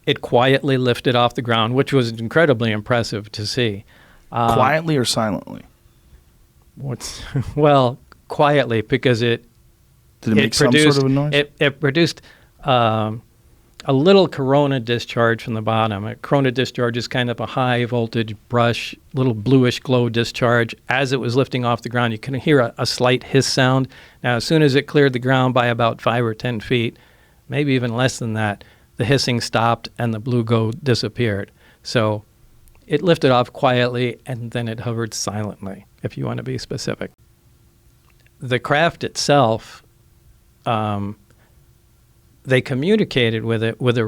It quietly lifted off the ground, which was incredibly impressive to see. Quietly or silently? Well, quietly, because Did it make some sort of a noise? It produced a little corona discharge from the bottom. A corona discharge is kind of a high voltage brush, little bluish glow discharge. As it was lifting off the ground, you can hear a slight hiss sound. Now, as soon as it cleared the ground by about 5 or 10 feet, maybe even less than that, the hissing stopped and the blue glow disappeared. So it lifted off quietly and then it hovered silently, if you want to be specific. The craft itself, they communicated with it with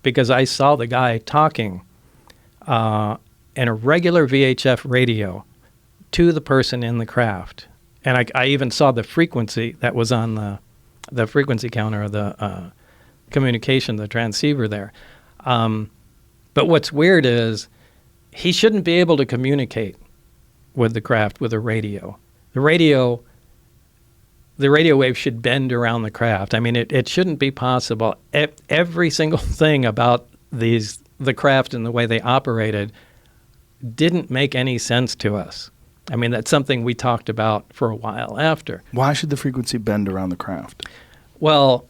because I saw the guy talking in a regular VHF radio to the person in the craft. And I even saw the frequency that was on the frequency counter of the communication, the transceiver there. But what's weird is he shouldn't be able to communicate with the craft with a radio. The radio wave should bend around the craft. I mean, it shouldn't be possible. Every single thing about the craft and the way they operated didn't make any sense to us. I mean, that's something we talked about for a while after. Why should the frequency bend around the craft? Well,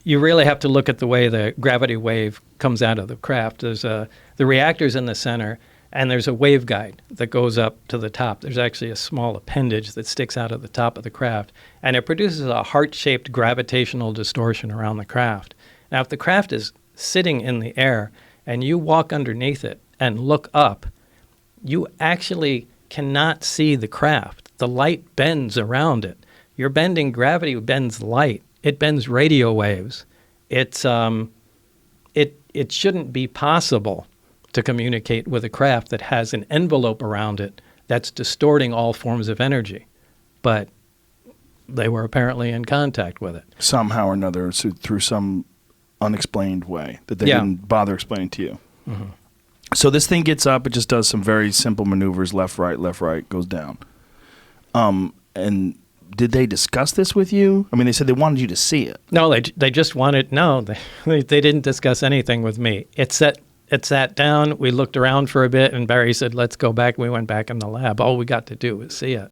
you really have to look at the way the gravity wave comes out of the craft. There's the reactor's in the center, and there's a waveguide that goes up to the top. There's actually a small appendage that sticks out of the top of the craft, and it produces a heart-shaped gravitational distortion around the craft. Now, if the craft is sitting in the air and you walk underneath it and look up, you actually cannot see the craft. The light bends around it. You're bending gravity, bends light. It bends radio waves. It shouldn't be possible to communicate with a craft that has an envelope around it that's distorting all forms of energy. But they were apparently in contact with it. Somehow or another, through some unexplained way that they didn't bother explaining to you. Mm-hmm. So this thing gets up, it just does some very simple maneuvers, left, right, goes down. And did they discuss this with you? I mean, they said they wanted you to see it. No, they just wanted, they didn't discuss anything with me. It sat down, we looked around for a bit, and Barry said, let's go back. We went back in the lab. All we got to do was see it.